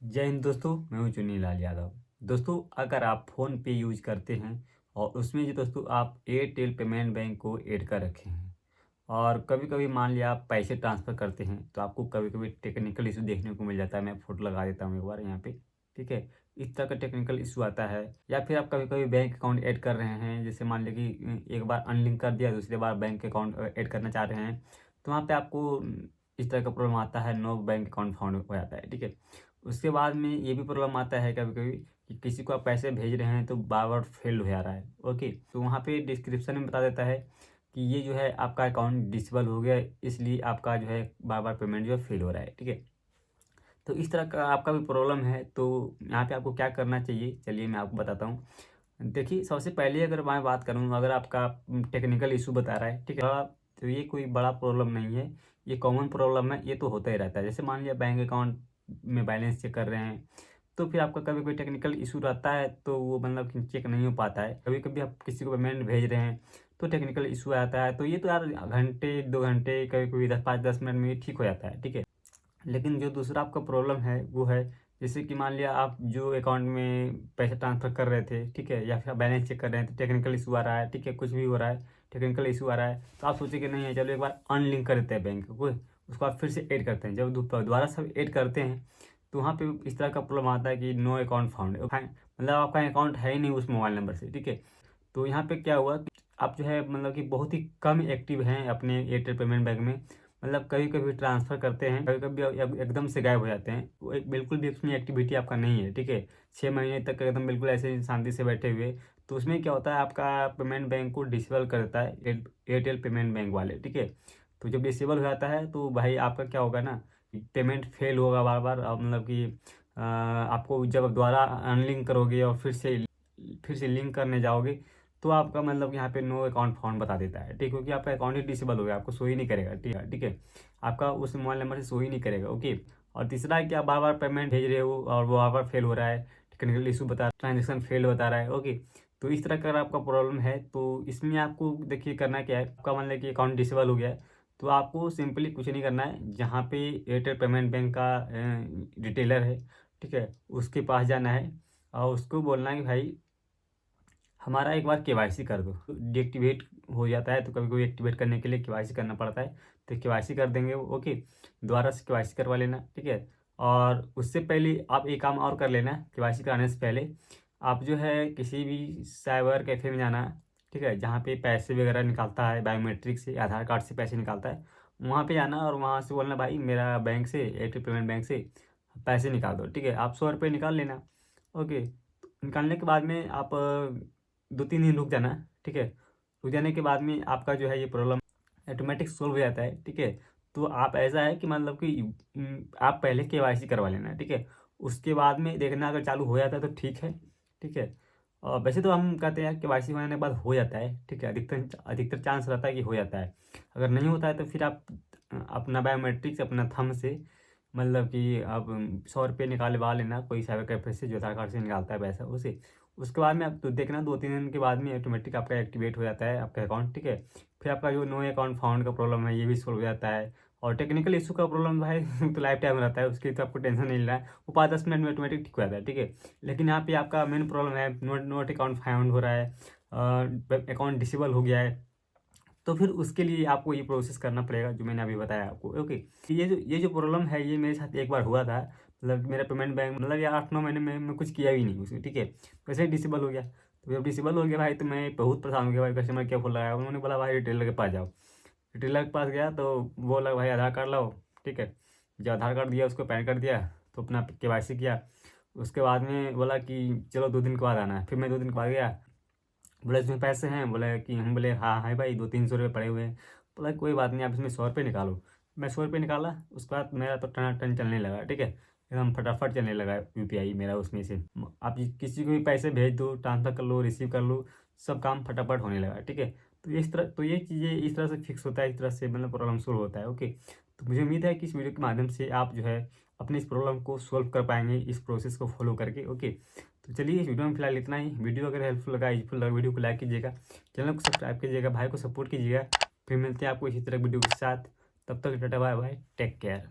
जय हिंद दोस्तों, मैं हूं चुन्नी लाल यादव। दोस्तों, अगर आप फ़ोन पे यूज़ करते हैं और उसमें जो दोस्तों आप एयरटेल पेमेंट बैंक को ऐड कर रखे हैं और कभी-कभी मान लिया आप पैसे ट्रांसफ़र करते हैं, तो आपको कभी-कभी टेक्निकल इश्यू देखने को मिल जाता है। मैं फ़ोटो लगा देता हूँ एक बार यहाँ पे, ठीक है? इस तरह का टेक्निकल इश्यू आता है या फिर आप कभी-कभी बैंक अकाउंट ऐड कर रहे हैं, जैसे मान लीजिए कि एक बार अनलिंक कर दिया, दूसरी बार बैंक अकाउंट ऐड करना चाह रहे हैं, तो वहाँ पे आपको इस तरह का प्रॉब्लम आता है, नो बैंक अकाउंट फाउंड हो जाता है, ठीक है? उसके बाद में ये भी प्रॉब्लम आता है कभी-कभी कि किसी को आप पैसे भेज रहे हैं तो बार-बार फेल्ड हो जा रहा है। ओके, तो वहाँ पे डिस्क्रिप्शन में बता देता है कि ये जो है आपका अकाउंट डिसेबल हो गया, इसलिए आपका जो है बार-बार पेमेंट जो है फेल हो रहा है, ठीक है? तो इस तरह का आपका भी प्रॉब्लम है, तो यहाँ पे आपको क्या करना चाहिए, चलिए मैं आपको बताता हूँ। देखिए, सबसे पहले अगर मैं बात करूँ, अगर आपका टेक्निकल इश्यू बता रहा है, ठीक है? तो ये कोई बड़ा प्रॉब्लम नहीं है, ये कॉमन प्रॉब्लम है, ये तो होता ही रहता है। जैसे मान लिया बैंक अकाउंट में बैलेंस चेक कर रहे हैं, तो फिर आपका कभी कोई टेक्निकल इशू रहता है, तो वो मतलब कि चेक नहीं हो पाता है। कभी-कभी आप किसी को पेमेंट भेज रहे हैं, तो टेक्निकल इशू आता है, तो ये तो यार घंटे, 2 घंटे, कभी-कभी 10 5-10 मिनट में ये ठीक हो जाता है, ठीक है? लेकिन जो दूसरा आपका प्रॉब्लम है, वो है जैसे कि मान लिया आप जो अकाउंट में पैसे ट्रांसफ़र कर रहे थे, ठीक है? या फिर आप बैलेंस चेक कर रहे हैं, तो टेक्निकल इशू आ रहा है, ठीक है? कुछ भी हो रहा है, टेक्निकल इशू आ रहा है, तो आप सोचे कि नहीं है, चलो एक बार अनलिंक कर देते हैं बैंक को, उसको आप फिर से ऐड करते हैं। जब दोबारा सब ऐड करते हैं, तो वहाँ पे इस तरह का प्रॉब्लम आता है कि नो अकाउंट फाउंड, मतलब आपका अकाउंट है ही नहीं उस मोबाइल नंबर से, ठीक है? तो यहाँ पे क्या हुआ कि आप जो है मतलब कि बहुत ही कम एक्टिव हैं अपने एयरटेल पेमेंट बैंक में। मतलब कभी-कभी ट्रांसफ़र करते हैं, कभी-कभी एकदम से गायब हो जाते हैं। वो एक बिल्कुल भी उसमें एक्टिविटी आपका नहीं है, ठीक है? 6 महीने तक एकदम बिल्कुल ऐसे ही शांति से बैठे हुए। तो उसमें क्या होता है, आपका पेमेंट बैंक को डिसेबल कर देता है एयरटेल पेमेंट बैंक वाले, ठीक है? तो जब डिसेबल हो जाता है, तो भाई आपका क्या होगा ना, पेमेंट फेल होगा बार-बार, मतलब कि आपको जब दोबारा अनलिंक करोगे और फिर से लिंक करने जाओगे, तो आपका मतलब यहाँ पे नो अकाउंट फाउंड बता देता है, ठीक है? क्योंकि आपका अकाउंट ही डिसेबल हो गया, आपको शो ही नहीं करेगा, ठीक है? आपका उस मोबाइल नंबर से शो ही नहीं करेगा, ओके? और तीसरा है कि आप बार-बार पेमेंट भेज रहे हो और वो बार-बार फेल हो रहा है, टेक्निकल इशू बता ट्रांज़ैक्शन फेल्ड बता रहा है, ओके? तो इस तरह का अगर आपका प्रॉब्लम है, तो इसमें आपको देखिए करना क्या है, आपका मान लें कि अकाउंट डिसेबल हो गया है, तो आपको सिंपली कुछ नहीं करना है, जहाँ पे एयरटेल पेमेंट बैंक का रिटेलर है, ठीक है? उसके पास जाना है और उसको बोलना है कि भाई हमारा एक बार केवाईसी कर दो। डीएक्टिवेट हो जाता है, तो कभी-कभी एक्टिवेट करने के लिए केवाईसी करना पड़ता है, तो केवाईसी कर देंगे वो, ओके। दोबारा से केवाईसी करवा लेना, ठीक है। और उससे पहले आप एक काम और कर लेना, केवाईसी कराने से पहले आप जो है किसी भी साइबर कैफ़े में जाना, ठीक है, जहाँ पे पैसे वगैरह निकालता है बायोमेट्रिक से, आधार कार्ड से पैसे निकालता है, वहाँ पे जाना और वहाँ से बोलना भाई मेरा बैंक से, एयरटेल पेमेंट बैंक से पैसे निकाल दो, ठीक है। आप 100 रुपये निकाल लेना, ओके। निकालने के बाद में आप 2-3 दिन रुक जाना, ठीक है। रुक जाने के बाद में आपका जो है ये प्रॉब्लम ऑटोमेटिक सॉल्व हो जाता है, ठीक है। तो आप ऐसा है कि मतलब कि आप पहले केवाईसी करवा लेना, ठीक है। उसके बाद में देखना अगर चालू हो जाता है तो ठीक है, ठीक है। वैसे तो हम कहते हैं केवाईसी होने के बाद हो जाता है, ठीक है। अधिकतर अधिकतर चांस रहता है कि हो जाता है। अगर नहीं होता है तो फिर आप अपना बायोमेट्रिक्स अपना थंब से मतलब कि आप 100 रुपये निकालवा लेना कोई साइबर कैफ़े से जो आधार कार्ड से निकालता है पैसा उसे। उसके बाद में आप तो देखना 2-3 दिन के बाद में ऑटोमेटिक आपका एक्टिवेट हो जाता है आपका अकाउंट, ठीक है। फिर आपका जो नो अकाउंट फाउंड का प्रॉब्लम है ये भी सॉल्व हो जाता है। और टेक्निकल इश्यू का प्रॉब्लम भाई तो लाइफ टाइम रहता है, उसकी तो आपको टेंशन नहीं लेना है। वो 5-10 मिनट में ऑटोमेटिक ठीक हो जाता है, ठीक है। लेकिन यहाँ पे आपका मेन प्रॉब्लम है नोट अकाउंट फाउंड हो रहा है, अकाउंट डिसेबल हो गया है, तो फिर उसके लिए आपको ये प्रोसेस करना पड़ेगा जो मैंने अभी बताया आपको, ओके। ये जो प्रॉब्लम है ये मेरे साथ एक बार हुआ था। मतलब मेरा पेमेंट बैंक मतलब यार 8-9 महीने में मैं कुछ किया भी नहीं उसमें, ठीक है। वैसे ही डिसेबल हो गया। तो जब डिसेबल हो गया भाई, तो मैं बहुत परेशान हो गया भाई, कस्टमर केयर फ़ोन लगाया, उन्होंने बोला भाई रिटेलर के पास जाओ। रिटेलर के पास गया तो बोला भाई आधार कार्ड लाओ, ठीक है। जो आधार कार्ड दिया उसको पैन कार्ड दिया, तो अपना केवाईसी किया। उसके बाद में बोला कि चलो 2 दिन के बाद आना है। फिर मैं 2 दिन के बाद गया, बोला इसमें पैसे हैं? बोला कि हम बोले हाँ है भाई, 200-300 रुपये पड़े हुए हैं। बोला कोई बात नहीं, आप इसमें 100 रुपये निकालो। मैं 100 रुपये निकाला, उसके बाद मेरा तो टनाटन चलने लगा, ठीक है। एकदम फटाफट चलने लगा यूपीआई मेरा उसमें से। आप किसी को भी पैसे भेज दो, ट्रांसफ़र कर लो, रिसीव कर लो, सब काम फटाफट होने लगा, ठीक है। तो इस तरह तो ये चीज़ें इस तरह से फिक्स होता है, इस तरह से मतलब प्रॉब्लम सॉल्व होता है, ओके। तो मुझे उम्मीद है कि इस वीडियो के माध्यम से आप जो है अपनी इस प्रॉब्लम को सॉल्व कर पाएंगे इस प्रोसेस को फॉलो करके, ओके। तो चलिए इस वीडियो में फिलहाल इतना ही। वीडियो अगर हेल्पफुल लगा, यूजफुल लगा, वीडियो को लाइक कीजिएगा, चैनल को सब्सक्राइब कीजिएगा, भाई को सपोर्ट कीजिएगा। फिर मिलते हैं आपको इसी तरह वीडियो के साथ। तब तक tata bye bye, take care.